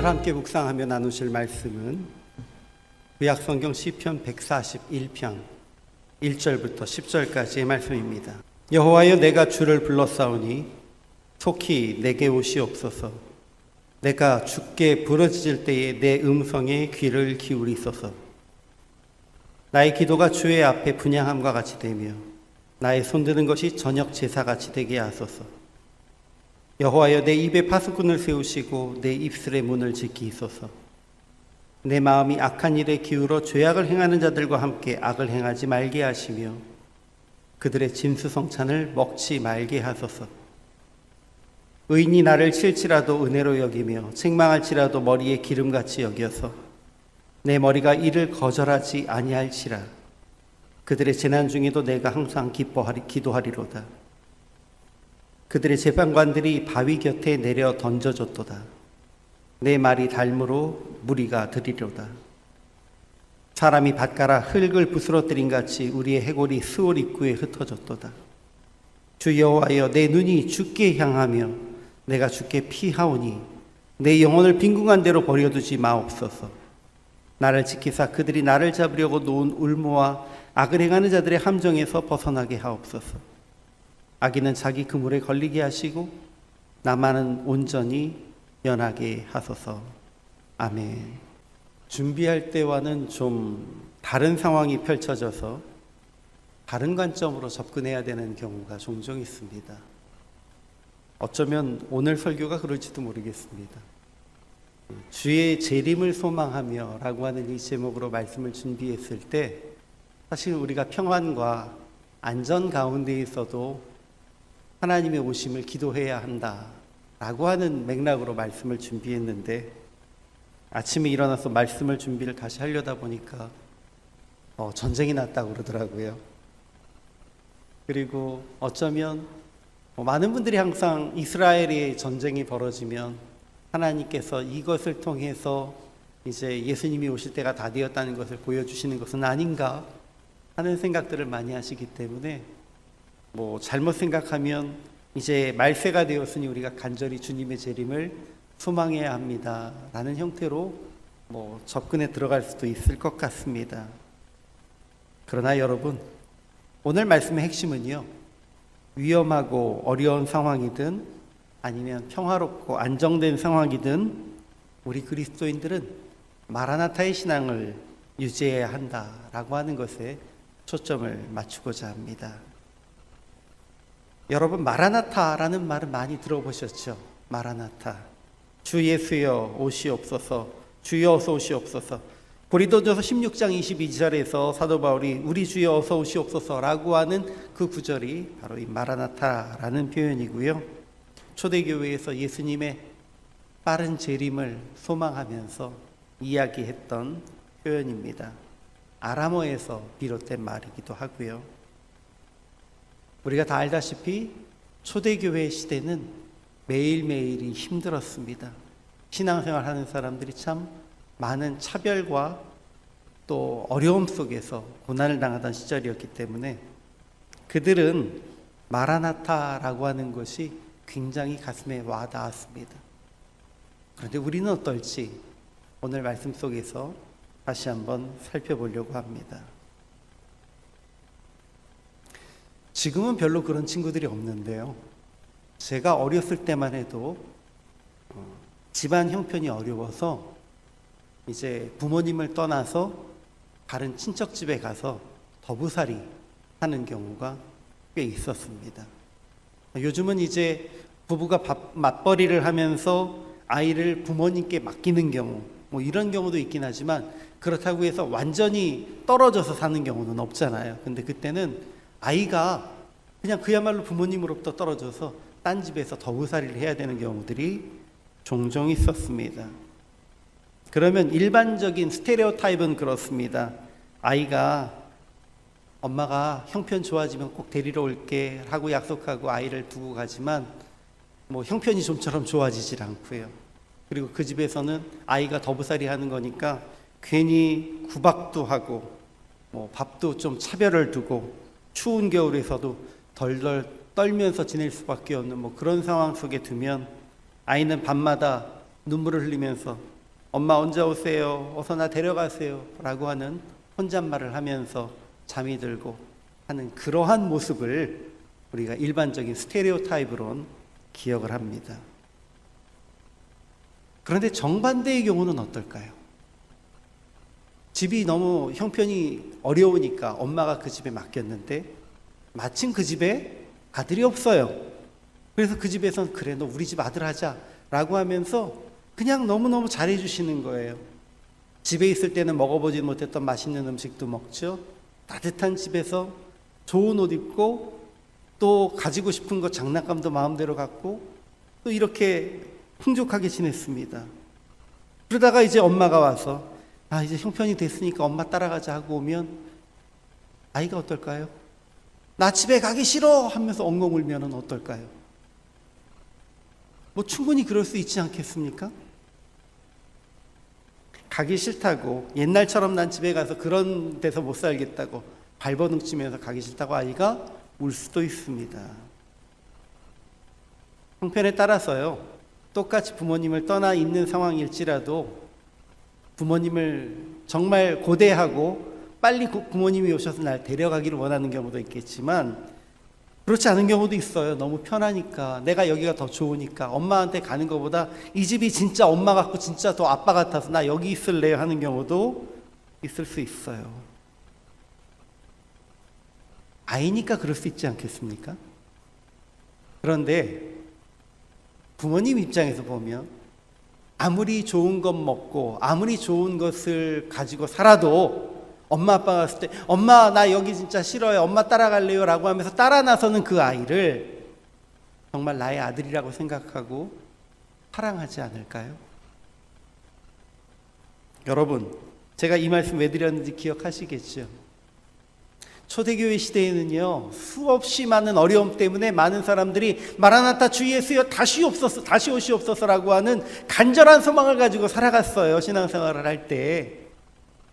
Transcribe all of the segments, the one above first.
오늘 함께 묵상하며 나누실 말씀은 구약성경 시편 141편 1절부터 10절까지의 말씀입니다. 여호와여, 내가 주를 불렀사오니 속히 내게 오시옵소서. 내가 주께 부르짖을 때에 내 음성에 귀를 기울이소서. 나의 기도가 주의 앞에 분향함과 같이 되며 나의 손드는 것이 저녁 제사같이 되게 하소서. 여호와여, 내 입에 파수꾼을 세우시고 내 입술의 문을 지키소서. 내 마음이 악한 일에 기울어 죄악을 행하는 자들과 함께 악을 행하지 말게 하시며 그들의 진수성찬을 먹지 말게 하소서. 의인이 나를 칠지라도 은혜로 여기며 책망할지라도 머리에 기름같이 여겨서 내 머리가 이를 거절하지 아니할지라. 그들의 재난 중에도 내가 항상 기도하리로다. 그들의 재판관들이 바위 곁에 내려 던져줬도다. 내 말이 닮으로 무리가 들이로다. 사람이 밭가라 흙을 부스러뜨린 같이 우리의 해골이 스올 입구에 흩어졌도다. 주 여호와여, 내 눈이 주께 향하며 내가 주께 피하오니 내 영혼을 빈궁한 대로 버려두지 마옵소서. 나를 지키사 그들이 나를 잡으려고 놓은 울모와 악을 행하는 자들의 함정에서 벗어나게 하옵소서. 악인은 자기 그물에 걸리게 하시고 나만은 온전히 면하게 하소서. 아멘. 준비할 때와는 좀 다른 상황이 펼쳐져서 다른 관점으로 접근해야 되는 경우가 종종 있습니다. 어쩌면 오늘 설교가 그럴지도 모르겠습니다. 주의 재림을 소망하며 라고 하는 이 제목으로 말씀을 준비했을 때 사실 우리가 평안과 안전 가운데 있어도 하나님의 오심을 기도해야 한다라고 하는 맥락으로 말씀을 준비했는데 아침에 일어나서 말씀을 준비를 다시 하려다 보니까 전쟁이 났다고 그러더라고요. 그리고 어쩌면 많은 분들이 항상 이스라엘의 전쟁이 벌어지면 하나님께서 이것을 통해서 이제 예수님이 오실 때가 다 되었다는 것을 보여주시는 것은 아닌가 하는 생각들을 많이 하시기 때문에 잘못 생각하면 이제 말세가 되었으니 우리가 간절히 주님의 재림을 소망해야 합니다 라는 형태로 접근에 들어갈 수도 있을 것 같습니다. 그러나 여러분, 오늘 말씀의 핵심은요, 위험하고 어려운 상황이든 아니면 평화롭고 안정된 상황이든 우리 그리스도인들은 마라나타의 신앙을 유지해야 한다라고 하는 것에 초점을 맞추고자 합니다. 여러분, 마라나타라는 말은 많이 들어보셨죠? 마라나타. 주 예수여 오시옵소서. 주여 어서 오시옵소서. 고린도전서 16장 22절에서 사도 바울이 우리 주여 어서 오시옵소서라고 하는 그 구절이 바로 이 마라나타라는 표현이고요. 초대교회에서 예수님의 빠른 재림을 소망하면서 이야기했던 표현입니다. 아람어에서 비롯된 말이기도 하고요. 우리가 다 알다시피 초대교회 시대는 매일매일이 힘들었습니다. 신앙생활 하는 사람들이 참 많은 차별과 또 어려움 속에서 고난을 당하던 시절이었기 때문에 그들은 마라나타라고 하는 것이 굉장히 가슴에 와 닿았습니다. 그런데 우리는 어떨지 오늘 말씀 속에서 다시 한번 살펴보려고 합니다. 지금은 별로 그런 친구들이 없는데요. 제가 어렸을 때만 해도 집안 형편이 어려워서 이제 부모님을 떠나서 다른 친척 집에 가서 더부살이 하는 경우가 꽤 있었습니다. 요즘은 이제 부부가 맞벌이를 하면서 아이를 부모님께 맡기는 경우 이런 경우도 있긴 하지만 그렇다고 해서 완전히 떨어져서 사는 경우는 없잖아요. 근데 그때는 아이가 그냥 그야말로 부모님으로부터 떨어져서 딴 집에서 더부살이를 해야 되는 경우들이 종종 있었습니다. 그러면 일반적인 스테레오타입은 그렇습니다. 아이가 엄마가 형편 좋아지면 꼭 데리러 올게 하고 약속하고 아이를 두고 가지만 형편이 좀처럼 좋아지질 않고요. 그리고 그 집에서는 아이가 더부살이 하는 거니까 괜히 구박도 하고 밥도 좀 차별을 두고 추운 겨울에서도 덜덜 떨면서 지낼 수밖에 없는 그런 상황 속에 두면 아이는 밤마다 눈물을 흘리면서 엄마 언제 오세요? 어서 나 데려가세요. 라고 하는 혼잣말을 하면서 잠이 들고 하는 그러한 모습을 우리가 일반적인 스테레오타입으론 기억을 합니다. 그런데 정반대의 경우는 어떨까요? 집이 너무 형편이 어려우니까 엄마가 그 집에 맡겼는데 마침 그 집에 아들이 없어요. 그래서 그 집에선 그래 너 우리 집 아들 하자 라고 하면서 그냥 너무너무 잘해주시는 거예요. 집에 있을 때는 먹어보지 못했던 맛있는 음식도 먹죠. 따뜻한 집에서 좋은 옷 입고 또 가지고 싶은 거 장난감도 마음대로 갖고 또 이렇게 풍족하게 지냈습니다. 그러다가 이제 엄마가 와서 이제 형편이 됐으니까 엄마 따라가자 하고 오면 아이가 어떨까요? 나 집에 가기 싫어 하면서 엉엉 울면 어떨까요? 충분히 그럴 수 있지 않겠습니까? 가기 싫다고 옛날처럼 난 집에 가서 그런 데서 못 살겠다고 발버둥치면서 가기 싫다고 아이가 울 수도 있습니다. 형편에 따라서요, 똑같이 부모님을 떠나 있는 상황일지라도 부모님을 정말 고대하고 빨리 부모님이 오셔서 날 데려가기를 원하는 경우도 있겠지만 그렇지 않은 경우도 있어요. 너무 편하니까, 내가 여기가 더 좋으니까, 엄마한테 가는 것보다 이 집이 진짜 엄마 같고 진짜 더 아빠 같아서 나 여기 있을래요 하는 경우도 있을 수 있어요. 아이니까 그럴 수 있지 않겠습니까? 그런데 부모님 입장에서 보면 아무리 좋은 것 먹고 아무리 좋은 것을 가지고 살아도 엄마 아빠가 갔을 때 엄마 나 여기 진짜 싫어요, 엄마 따라갈래요 라고 하면서 따라 나서는 그 아이를 정말 나의 아들이라고 생각하고 사랑하지 않을까요? 여러분, 제가 이 말씀 왜 드렸는지 기억하시겠죠? 초대교회 시대에는요, 수없이 많은 어려움 때문에 많은 사람들이 마라나타 주 예수여 다시 오시옵소서라고 하는 간절한 소망을 가지고 살아갔어요. 신앙생활을 할 때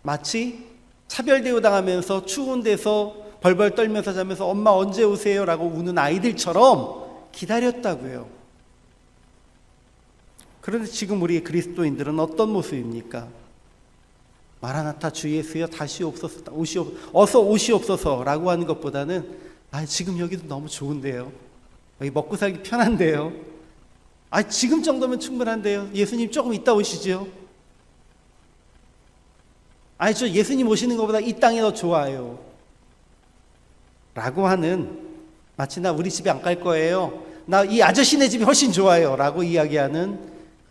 마치 차별대우 당하면서 추운 데서 벌벌 떨면서 자면서 엄마 언제 오세요? 라고 우는 아이들처럼 기다렸다고요. 그런데 지금 우리 그리스도인들은 어떤 모습입니까? 마라나타 주 예수여 다시 어서 오시옵소서 라고 하는 것보다는 지금 여기도 너무 좋은데요, 여기 먹고 살기 편한데요, 지금 정도면 충분한데요, 예수님 조금 이따 오시죠. 저 예수님 오시는 것보다 이 땅이 더 좋아요 라고 하는, 마치 나 우리 집에 안 갈 거예요, 나 이 아저씨네 집이 훨씬 좋아요 라고 이야기하는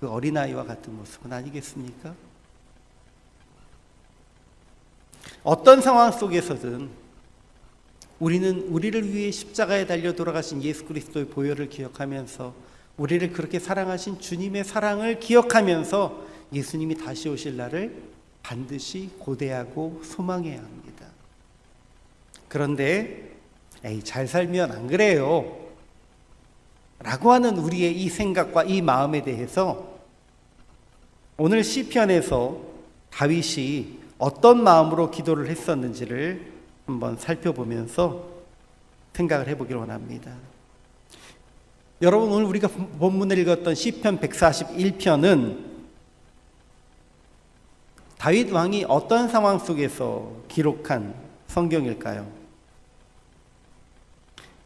그 어린아이와 같은 모습은 아니겠습니까? 어떤 상황 속에서든 우리는 우리를 위해 십자가에 달려 돌아가신 예수 그리스도의 보혈을 기억하면서 우리를 그렇게 사랑하신 주님의 사랑을 기억하면서 예수님이 다시 오실 날을 반드시 고대하고 소망해야 합니다. 그런데 잘 살면 안 그래요 라고 하는 우리의 이 생각과 이 마음에 대해서 오늘 시편에서 다윗이 어떤 마음으로 기도를 했었는지를 한번 살펴보면서 생각을 해보기를 원합니다. 여러분, 오늘 우리가 본문을 읽었던 시편 141편은 다윗 왕이 어떤 상황 속에서 기록한 성경일까요?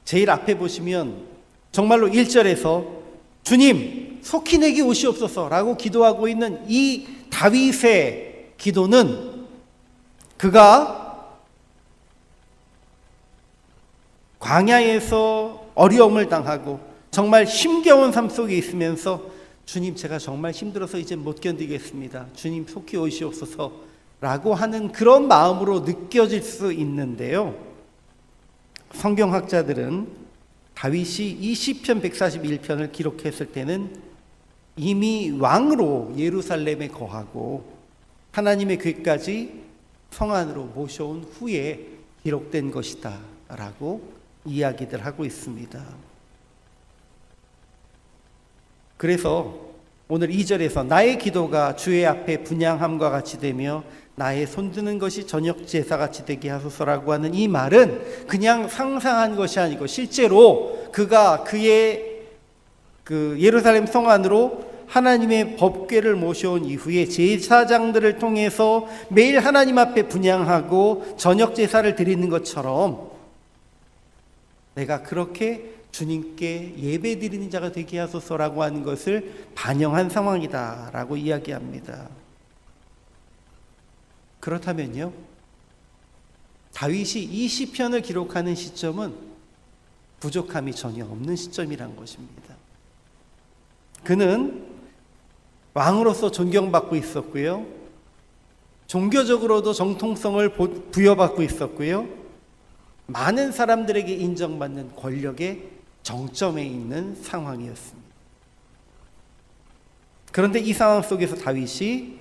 제일 앞에 보시면 정말로 1절에서 주님 속히 내게 오시옵소서 라고 기도하고 있는 이 다윗의 기도는 그가 광야에서 어려움을 당하고 정말 힘겨운 삶 속에 있으면서 주님 제가 정말 힘들어서 이제 못 견디겠습니다, 주님 속히 오시옵소서 라고 하는 그런 마음으로 느껴질 수 있는데요, 성경학자들은 다윗이 이 시편 141편을 기록했을 때는 이미 왕으로 예루살렘에 거하고 하나님의 궤까지 성 안으로 모셔온 후에 기록된 것이다 라고 이야기들 하고 있습니다. 그래서 오늘 2절에서 나의 기도가 주의 앞에 분향함과 같이 되며 나의 손드는 것이 저녁 제사같이 되게 하소서라고 하는 이 말은 그냥 상상한 것이 아니고 실제로 그가 그의 그 예루살렘 성 안으로 하나님의 법궤를 모셔온 이후에 제사장들을 통해서 매일 하나님 앞에 분향하고 저녁 제사를 드리는 것처럼 내가 그렇게 주님께 예배 드리는 자가 되게 하소서라고 하는 것을 반영한 상황이다라고 이야기합니다. 그렇다면요, 다윗이 이 시편을 기록하는 시점은 부족함이 전혀 없는 시점이란 것입니다. 그는 왕으로서 존경받고 있었고요, 종교적으로도 정통성을 부여받고 있었고요, 많은 사람들에게 인정받는 권력의 정점에 있는 상황이었습니다. 그런데 이 상황 속에서 다윗이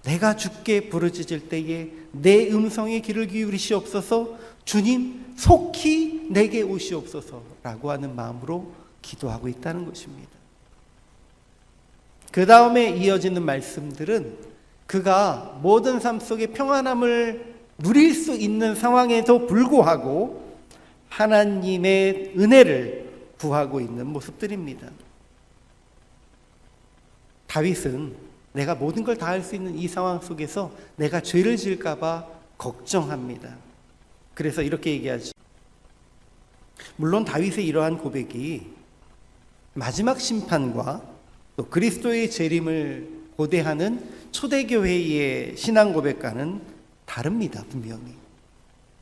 내가 주께 부르짖을 때에 내 음성에 귀를 기울이시옵소서, 주님 속히 내게 오시옵소서라고 하는 마음으로 기도하고 있다는 것입니다. 그 다음에 이어지는 말씀들은 그가 모든 삶 속에 평안함을 누릴 수 있는 상황에도 불구하고 하나님의 은혜를 구하고 있는 모습들입니다. 다윗은 내가 모든 걸 다 할 수 있는 이 상황 속에서 내가 죄를 지을까 봐 걱정합니다. 그래서 이렇게 얘기하죠. 물론 다윗의 이러한 고백이 마지막 심판과 또 그리스도의 재림을 고대하는 초대교회의 신앙 고백과는 다릅니다, 분명히.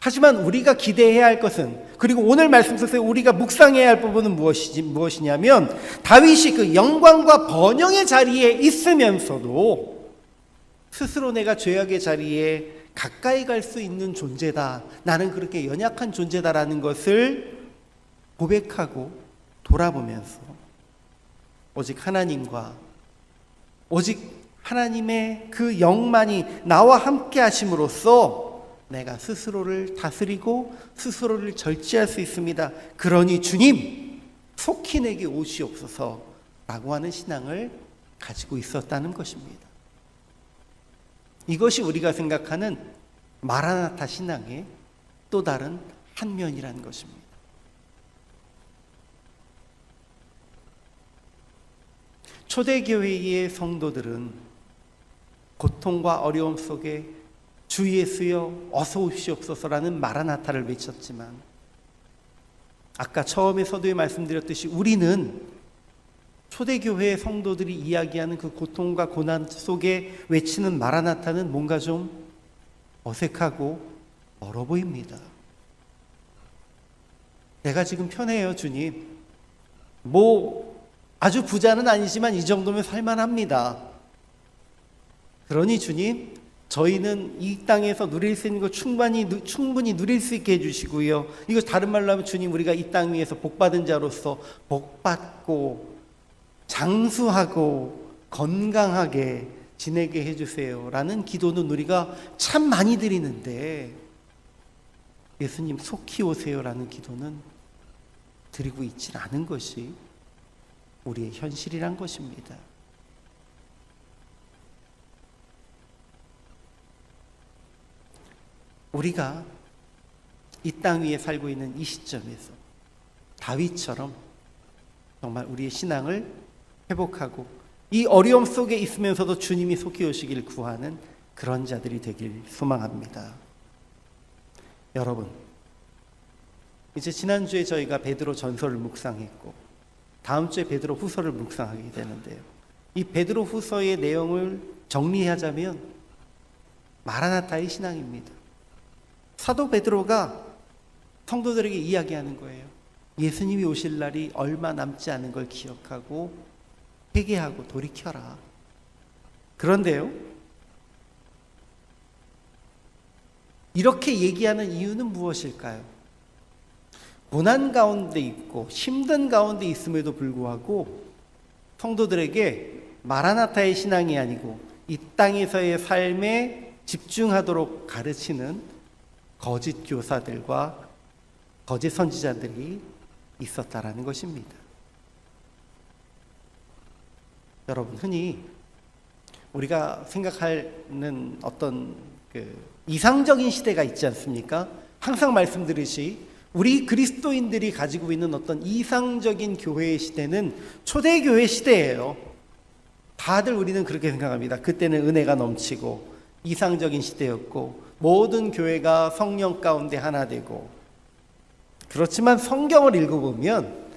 하지만 우리가 기대해야 할 것은, 그리고 오늘 말씀 속에서 우리가 묵상해야 할 부분은 무엇이냐면, 다윗이 그 영광과 번영의 자리에 있으면서도 스스로 내가 죄악의 자리에 가까이 갈 수 있는 존재다, 나는 그렇게 연약한 존재다라는 것을 고백하고 돌아보면서 오직 하나님과, 오직 하나님의 그 영만이 나와 함께 하심으로써 내가 스스로를 다스리고 스스로를 절제할 수 있습니다. 그러니 주님 속히 내게 오시옵소서라고 하는 신앙을 가지고 있었다는 것입니다. 이것이 우리가 생각하는 마라나타 신앙의 또 다른 한 면이라는 것입니다. 초대교회의 성도들은 고통과 어려움 속에 주 예수여 어서 오시옵소서라는 마라나타를 외쳤지만, 아까 처음에 서두에 말씀드렸듯이 우리는 초대교회의 성도들이 이야기하는 그 고통과 고난 속에 외치는 마라나타는 뭔가 좀 어색하고 멀어 보입니다. 내가 지금 편해요, 주님. 아주 부자는 아니지만 이 정도면 살만합니다. 그러니 주님, 저희는 이 땅에서 누릴 수 있는 거 충분히 누릴 수 있게 해주시고요. 이거 다른 말로 하면 주님, 우리가 이 땅 위에서 복받은 자로서 복받고 장수하고 건강하게 지내게 해주세요 라는 기도는 우리가 참 많이 드리는데, 예수님 속히 오세요 라는 기도는 드리고 있진 않은 것이 우리의 현실이란 것입니다. 우리가 이 땅 위에 살고 있는 이 시점에서 다윗처럼 정말 우리의 신앙을 회복하고 이 어려움 속에 있으면서도 주님이 속히 오시길 구하는 그런 자들이 되길 소망합니다. 여러분, 이제 지난주에 저희가 베드로 전서를 묵상했고 다음 주에 베드로 후서를 묵상하게 되는데요, 이 베드로 후서의 내용을 정리하자면 마라나타의 신앙입니다. 사도 베드로가 성도들에게 이야기하는 거예요. 예수님이 오실 날이 얼마 남지 않은 걸 기억하고 회개하고 돌이켜라. 그런데요, 이렇게 얘기하는 이유는 무엇일까요? 고난 가운데 있고 힘든 가운데 있음에도 불구하고 성도들에게 마라나타의 신앙이 아니고 이 땅에서의 삶에 집중하도록 가르치는 거짓 교사들과 거짓 선지자들이 있었다라는 것입니다. 여러분, 흔히 우리가 생각하는 어떤 이상적인 시대가 있지 않습니까? 항상 말씀드리시 우리 그리스도인들이 가지고 있는 어떤 이상적인 교회의 시대는 초대교회 시대예요. 다들 우리는 그렇게 생각합니다. 그때는 은혜가 넘치고 이상적인 시대였고 모든 교회가 성령 가운데 하나 되고, 그렇지만 성경을 읽어보면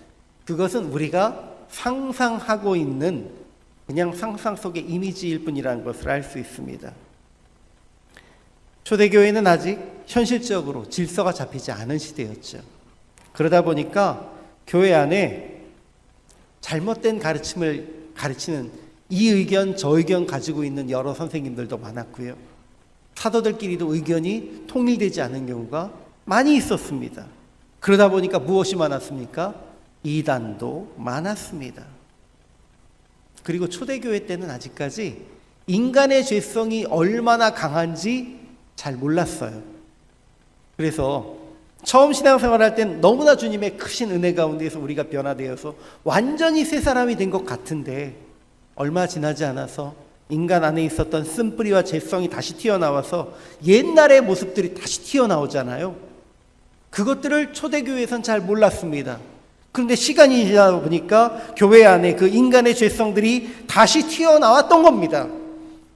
그것은 우리가 상상하고 있는 그냥 상상 속의 이미지일 뿐이라는 것을 알 수 있습니다. 초대교회는 아직 현실적으로 질서가 잡히지 않은 시대였죠. 그러다 보니까 교회 안에 잘못된 가르침을 가르치는 이 의견 저 의견 가지고 있는 여러 선생님들도 많았고요. 사도들끼리도 의견이 통일되지 않은 경우가 많이 있었습니다. 그러다 보니까 무엇이 많았습니까? 이단도 많았습니다. 그리고 초대교회 때는 아직까지 인간의 죄성이 얼마나 강한지 잘 몰랐어요. 그래서 처음 신앙생활할 땐 너무나 주님의 크신 은혜 가운데에서 우리가 변화되어서 완전히 새 사람이 된 것 같은데, 얼마 지나지 않아서 인간 안에 있었던 쓴뿌리와 죄성이 다시 튀어나와서 옛날의 모습들이 다시 튀어나오잖아요. 그것들을 초대교회에선 잘 몰랐습니다. 그런데 시간이 지나다 보니까 교회 안에 그 인간의 죄성들이 다시 튀어나왔던 겁니다.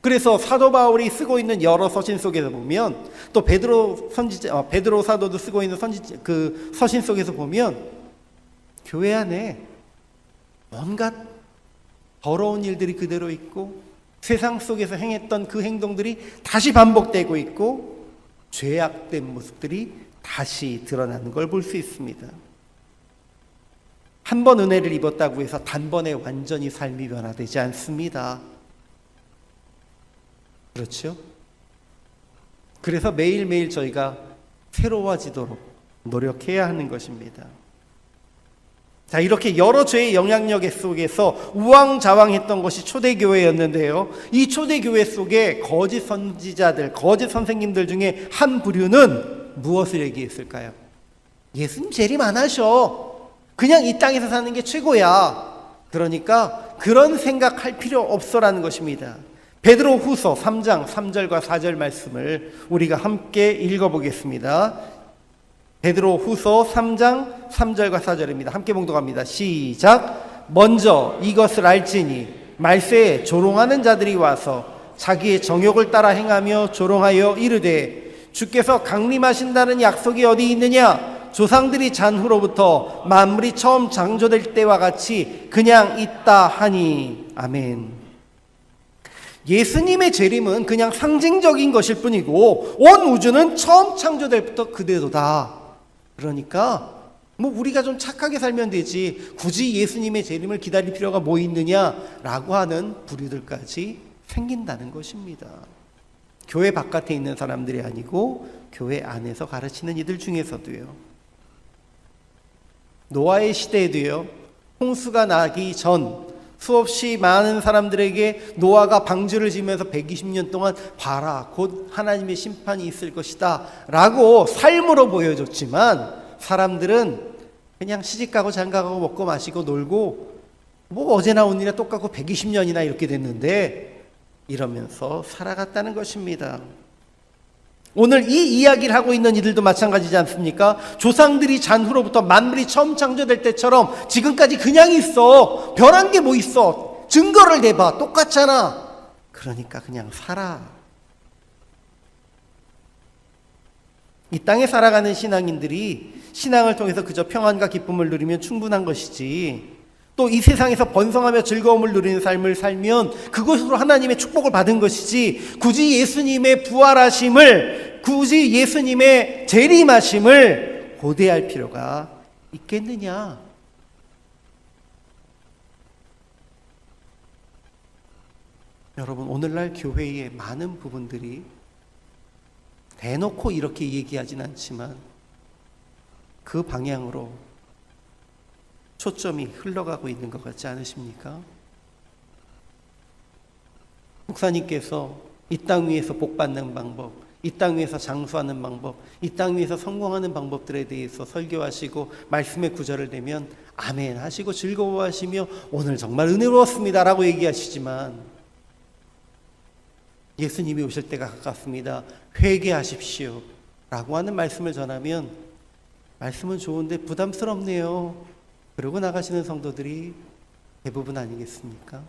그래서 사도 바울이 쓰고 있는 여러 서신 속에서 보면, 또 베드로 사도도 쓰고 있는 그 서신 속에서 보면, 교회 안에 온갖 더러운 일들이 그대로 있고 세상 속에서 행했던 그 행동들이 다시 반복되고 있고 죄악된 모습들이 다시 드러나는 걸 볼 수 있습니다. 한 번 은혜를 입었다고 해서 단번에 완전히 삶이 변화되지 않습니다. 그렇죠? 그래서 매일매일 저희가 새로워지도록 노력해야 하는 것입니다. 자, 이렇게 여러 죄의 영향력 속에서 우왕좌왕했던 것이 초대교회였는데요. 이 초대교회 속에 거짓 선지자들, 거짓 선생님들 중에 한 부류는 무엇을 얘기했을까요? 예수님 재림 안 하셔. 그냥 이 땅에서 사는 게 최고야. 그러니까 그런 생각할 필요 없어라는 것입니다. 베드로 후서 3장 3절과 4절 말씀을 우리가 함께 읽어보겠습니다. 베드로 후서 3장 3절과 4절입니다. 함께 봉독합니다. 시작. 먼저 이것을 알지니 말세에 조롱하는 자들이 와서 자기의 정욕을 따라 행하며 조롱하여 이르되 주께서 강림하신다는 약속이 어디 있느냐? 조상들이 잔 후로부터 만물이 처음 창조될 때와 같이 그냥 있다 하니. 아멘. 예수님의 재림은 그냥 상징적인 것일 뿐이고 온 우주는 처음 창조될 때부터 그대로다. 그러니까 뭐 우리가 좀 착하게 살면 되지 굳이 예수님의 재림을 기다릴 필요가 뭐 있느냐라고 하는 부류들까지 생긴다는 것입니다. 교회 바깥에 있는 사람들이 아니고 교회 안에서 가르치는 이들 중에서도요. 노아의 시대에도요, 홍수가 나기 전 수없이 많은 사람들에게 노아가 방주를 지으면서 120년 동안 봐라, 곧 하나님의 심판이 있을 것이다 라고 삶으로 보여줬지만 사람들은 그냥 시집가고 장가가고 먹고 마시고 놀고 뭐 어제나 오늘이나 똑같고 120년이나 이렇게 됐는데 이러면서 살아갔다는 것입니다. 오늘 이 이야기를 하고 있는 이들도 마찬가지지 않습니까? 조상들이 잔 후로부터 만물이 처음 창조될 때처럼 지금까지 그냥 있어. 변한 게 뭐 있어? 증거를 대봐. 똑같잖아. 그러니까 그냥 살아. 이 땅에 살아가는 신앙인들이 신앙을 통해서 그저 평안과 기쁨을 누리면 충분한 것이지, 또 이 세상에서 번성하며 즐거움을 누리는 삶을 살면 그것으로 하나님의 축복을 받은 것이지, 굳이 예수님의 부활하심을, 굳이 예수님의 재림하심을 고대할 필요가 있겠느냐? 여러분, 오늘날 교회의 많은 부분들이 대놓고 이렇게 얘기하진 않지만 그 방향으로 초점이 흘러가고 있는 것 같지 않으십니까? 목사님께서 이 땅 위에서 복받는 방법, 이 땅 위에서 장수하는 방법, 이 땅 위에서 성공하는 방법들에 대해서 설교하시고 말씀의 구절을 대면 아멘 하시고 즐거워하시며 오늘 정말 은혜로웠습니다 라고 얘기하시지만, 예수님이 오실 때가 가깝습니다, 회개하십시오 라고 하는 말씀을 전하면 말씀은 좋은데 부담스럽네요. 그러고 나가시는 성도들이 대부분 아니겠습니까?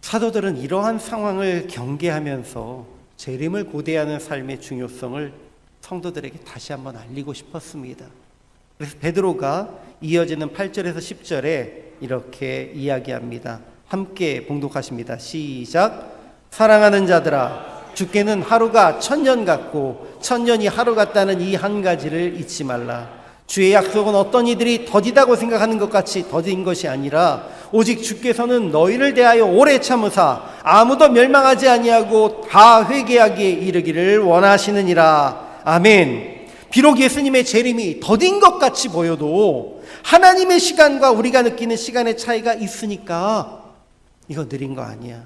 사도들은 이러한 상황을 경계하면서 재림을 고대하는 삶의 중요성을 성도들에게 다시 한번 알리고 싶었습니다. 그래서 베드로가 이어지는 8절에서 10절에 이렇게 이야기합니다. 함께 봉독하십니다. 시작. 사랑하는 자들아, 주께는 하루가 1000년 같고 1000년이 하루 같다는 이 한 가지를 잊지 말라. 주의 약속은 어떤 이들이 더디다고 생각하는 것 같이 더딘 것이 아니라 오직 주께서는 너희를 대하여 오래 참으사 아무도 멸망하지 아니하고 다 회개하기에 이르기를 원하시느니라. 아멘. 비록 예수님의 재림이 더딘 것 같이 보여도 하나님의 시간과 우리가 느끼는 시간의 차이가 있으니까 이거 느린 거 아니야.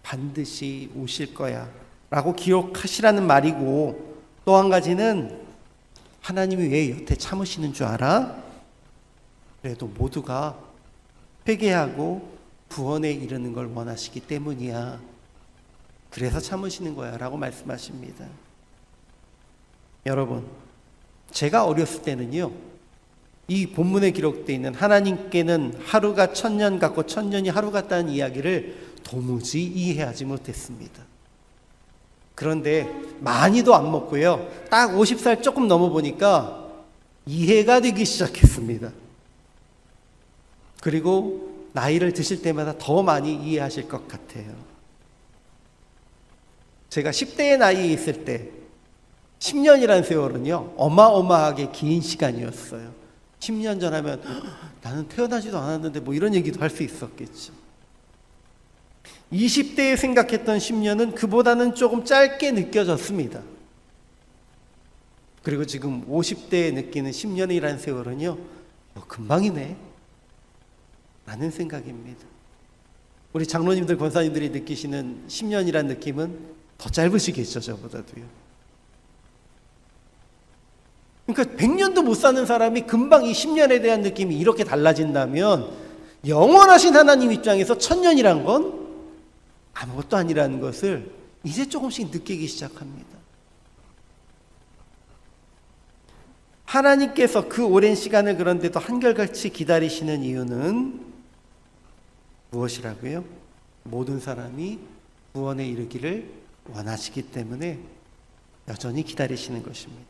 반드시 오실 거야 라고 기억하시라는 말이고, 또 한 가지는 하나님이 왜 여태 참으시는 줄 알아? 그래도 모두가 회개하고 구원에 이르는 걸 원하시기 때문이야. 그래서 참으시는 거야 라고 말씀하십니다. 여러분, 제가 어렸을 때는요, 이 본문에 기록되어 있는 하나님께는 하루가 1000년 같고 1000년이 하루 같다는 이야기를 도무지 이해하지 못했습니다. 그런데 많이도 안 먹고요, 딱 50살 조금 넘어보니까 이해가 되기 시작했습니다. 그리고 나이를 드실 때마다 더 많이 이해하실 것 같아요. 제가 10대의 나이에 있을 때 10년이라는 세월은요, 어마어마하게 긴 시간이었어요. 10년 전 하면 나는 태어나지도 않았는데 뭐 이런 얘기도 할 수 있었겠죠. 20대에 생각했던 10년은 그보다는 조금 짧게 느껴졌습니다. 그리고 지금 50대에 느끼는 10년이라는 세월은요, 금방이네 라는 생각입니다. 우리 장로님들, 권사님들이 느끼시는 10년이라는 느낌은 더 짧으시겠죠, 저보다도요. 그러니까 100년도 못 사는 사람이 금방 이 10년에 대한 느낌이 이렇게 달라진다면 영원하신 하나님 입장에서 1000년이란 건 아무것도 아니라는 것을 이제 조금씩 느끼기 시작합니다. 하나님께서 그 오랜 시간을 그런데도 한결같이 기다리시는 이유는 무엇이라고요? 모든 사람이 구원에 이르기를 원하시기 때문에 여전히 기다리시는 것입니다.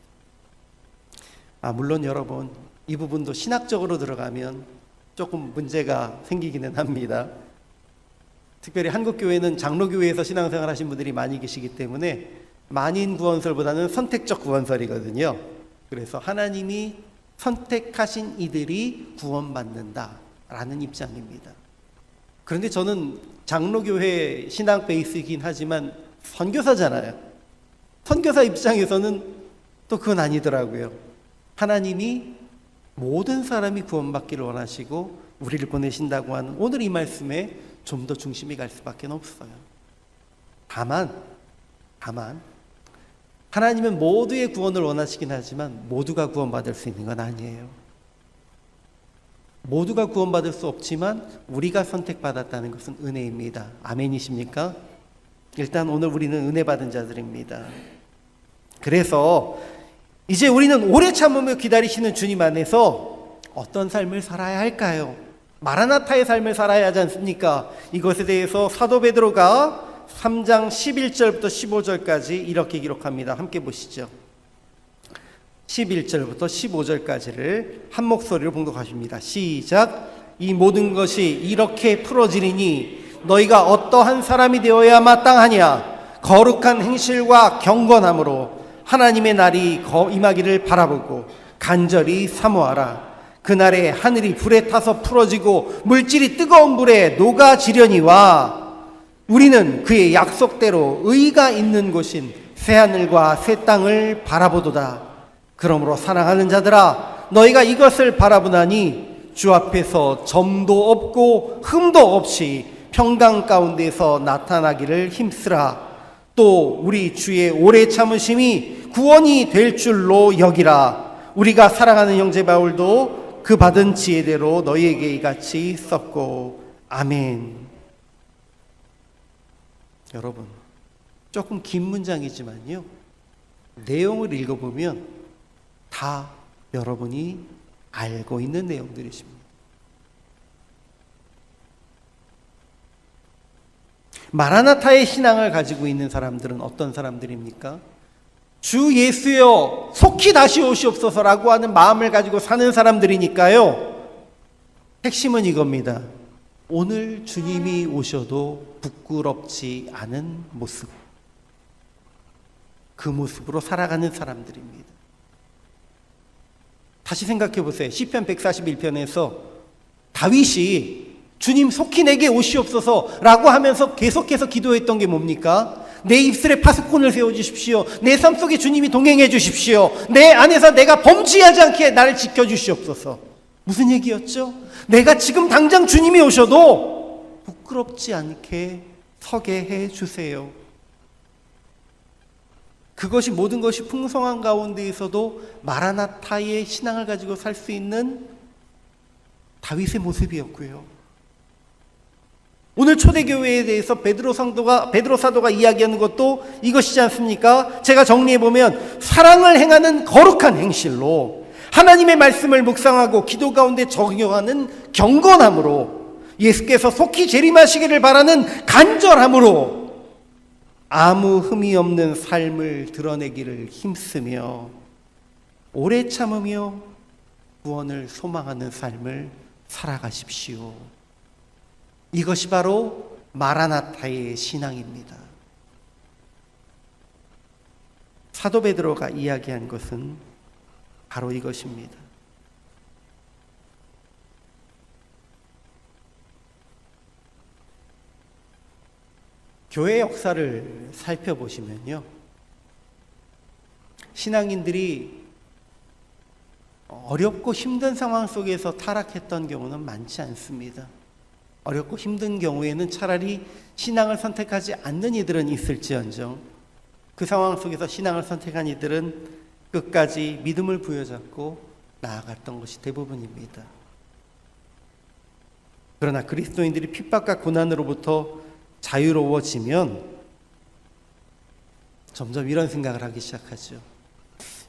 물론 여러분, 이 부분도 신학적으로 들어가면 조금 문제가 생기기는 합니다. 특별히 한국교회는 장로교회에서 신앙생활 하신 분들이 많이 계시기 때문에 만인 구원설보다는 선택적 구원설이거든요. 그래서 하나님이 선택하신 이들이 구원받는다라는 입장입니다. 그런데 저는 장로교회 신앙 베이스이긴 하지만 선교사잖아요. 선교사 입장에서는 또 그건 아니더라고요. 하나님이 모든 사람이 구원받기를 원하시고 우리를 보내신다고 하는 오늘 이 말씀에 좀 더 중심이 갈 수밖에 없어요. 다만 하나님은 모두의 구원을 원하시긴 하지만 모두가 구원받을 수 있는 건 아니에요. 모두가 구원받을 수 없지만 우리가 선택받았다는 것은 은혜입니다. 아멘이십니까? 일단 오늘 우리는 은혜 받은 자들입니다. 그래서 이제 우리는 오래 참으며 기다리시는 주님 안에서 어떤 삶을 살아야 할까요? 마라나타의 삶을 살아야 하지 않습니까? 이것에 대해서 사도 베드로가 3장 11절부터 15절까지 이렇게 기록합니다. 함께 보시죠. 11절부터 15절까지를 한 목소리로 봉독하십니다. 시작. 이 모든 것이 이렇게 풀어지리니 너희가 어떠한 사람이 되어야 마땅하냐? 거룩한 행실과 경건함으로 하나님의 날이 임하기를 바라보고 간절히 사모하라. 그날에 하늘이 불에 타서 풀어지고 물질이 뜨거운 물에 녹아지려니와 우리는 그의 약속대로 의가 있는 곳인 새하늘과 새 땅을 바라보도다. 그러므로 사랑하는 자들아, 너희가 이것을 바라보나니 주 앞에서 점도 없고 흠도 없이 평강 가운데서 나타나기를 힘쓰라. 또 우리 주의 오래 참으심이 구원이 될 줄로 여기라. 우리가 사랑하는 형제 바울도 그 받은 지혜대로 너희에게 이같이 썼고. 아멘. 여러분, 조금 긴 문장이지만요, 내용을 읽어보면 다 여러분이 알고 있는 내용들이십니다. 마라나타의 신앙을 가지고 있는 사람들은 어떤 사람들입니까? 주 예수여 속히 다시 오시옵소서라고 하는 마음을 가지고 사는 사람들이니까요. 핵심은 이겁니다. 오늘 주님이 오셔도 부끄럽지 않은 모습, 그 모습으로 살아가는 사람들입니다. 다시 생각해 보세요. 시편 141편에서 다윗이 주님 속히 내게 오시옵소서라고 하면서 계속해서 기도했던 게 뭡니까? 내 입술에 파수꾼을 세워주십시오. 내 삶 속에 주님이 동행해 주십시오. 내 안에서 내가 범죄하지 않게 나를 지켜주시옵소서. 무슨 얘기였죠? 내가 지금 당장 주님이 오셔도 부끄럽지 않게 서게 해 주세요. 그것이 모든 것이 풍성한 가운데에서도 마라나타의 신앙을 가지고 살 수 있는 다윗의 모습이었고요. 오늘 초대교회에 대해서 베드로 사도가 이야기하는 것도 이것이지 않습니까? 제가 정리해보면 사랑을 행하는 거룩한 행실로 하나님의 말씀을 묵상하고 기도 가운데 적용하는 경건함으로 예수께서 속히 재림하시기를 바라는 간절함으로 아무 흠이 없는 삶을 드러내기를 힘쓰며 오래 참으며 구원을 소망하는 삶을 살아가십시오. 이것이 바로 마라나타의 신앙입니다. 사도 베드로가 이야기한 것은 바로 이것입니다. 교회 역사를 살펴보시면요, 신앙인들이 어렵고 힘든 상황 속에서 타락했던 경우는 많지 않습니다. 어렵고 힘든 경우에는 차라리 신앙을 선택하지 않는 이들은 있을지언정 그 상황 속에서 신앙을 선택한 이들은 끝까지 믿음을 부여잡고 나아갔던 것이 대부분입니다. 그러나 그리스도인들이 핍박과 고난으로부터 자유로워지면 점점 이런 생각을 하기 시작하죠.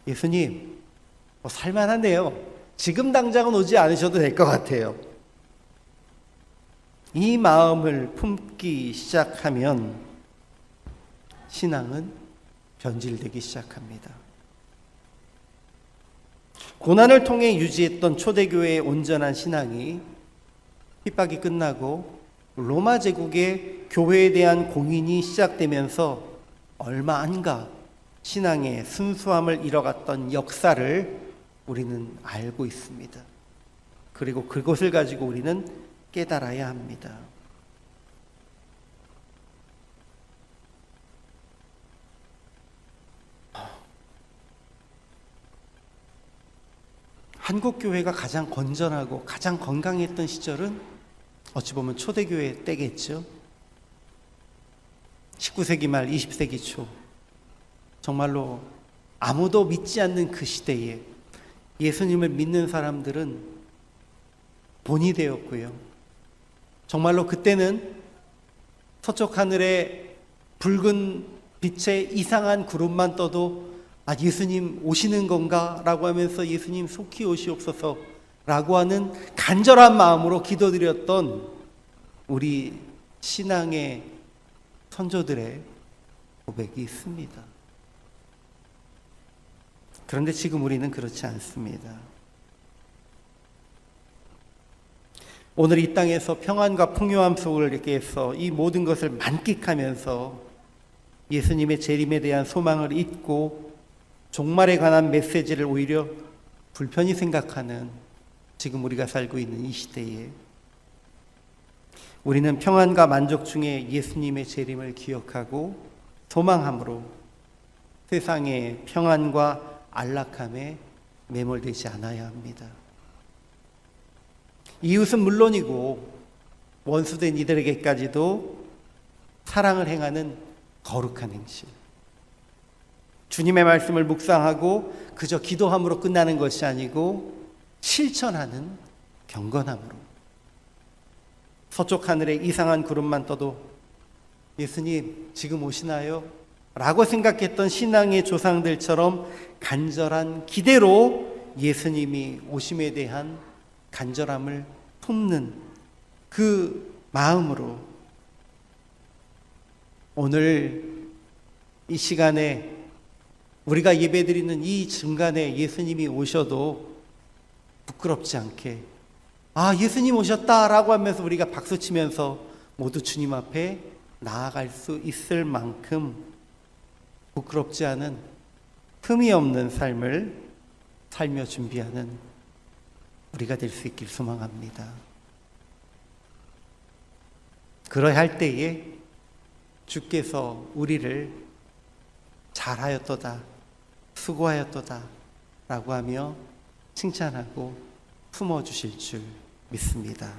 예수님, 살만한데요. 지금 당장은 오지 않으셔도 될 것 같아요. 이 마음을 품기 시작하면 신앙은 변질되기 시작합니다. 고난을 통해 유지했던 초대교회의 온전한 신앙이 핍박이 끝나고 로마 제국의 교회에 대한 공인이 시작되면서 얼마 안가 신앙의 순수함을 잃어갔던 역사를 우리는 알고 있습니다. 그리고 그것을 가지고 우리는 깨달아야 합니다. 한국 교회가 가장 건전하고 가장 건강했던 시절은 어찌 보면 초대교회 때겠죠. 19세기 말 20세기 초, 정말로 아무도 믿지 않는 그 시대에 예수님을 믿는 사람들은 본이 되었고요. 정말로 그때는 서쪽 하늘에 붉은 빛의 이상한 구름만 떠도 예수님 오시는 건가? 라고 하면서 예수님 속히 오시옵소서 라고 하는 간절한 마음으로 기도드렸던 우리 신앙의 선조들의 고백이 있습니다. 그런데 지금 우리는 그렇지 않습니다. 오늘 이 땅에서 평안과 풍요함 속을 이렇게 해서 이 모든 것을 만끽하면서 예수님의 재림에 대한 소망을 잊고 종말에 관한 메시지를 오히려 불편히 생각하는 지금 우리가 살고 있는 이 시대에 우리는 평안과 만족 중에 예수님의 재림을 기억하고 소망함으로 세상의 평안과 안락함에 매몰되지 않아야 합니다. 이웃은 물론이고 원수된 이들에게까지도 사랑을 행하는 거룩한 행실, 주님의 말씀을 묵상하고 그저 기도함으로 끝나는 것이 아니고 실천하는 경건함으로 서쪽 하늘에 이상한 구름만 떠도 예수님 지금 오시나요? 라고 생각했던 신앙의 조상들처럼 간절한 기대로 예수님이 오심에 대한 간절함을 품는 그 마음으로 오늘 이 시간에 우리가 예배드리는 이 중간에 예수님이 오셔도 부끄럽지 않게 예수님 오셨다라고 하면서 우리가 박수치면서 모두 주님 앞에 나아갈 수 있을 만큼 부끄럽지 않은 흠이 없는 삶을 살며 준비하는 우리가 될 수 있길 소망합니다. 그러야 할 때에 주께서 우리를 잘하였도다, 수고하였도다 라고 하며 칭찬하고 품어주실 줄 믿습니다.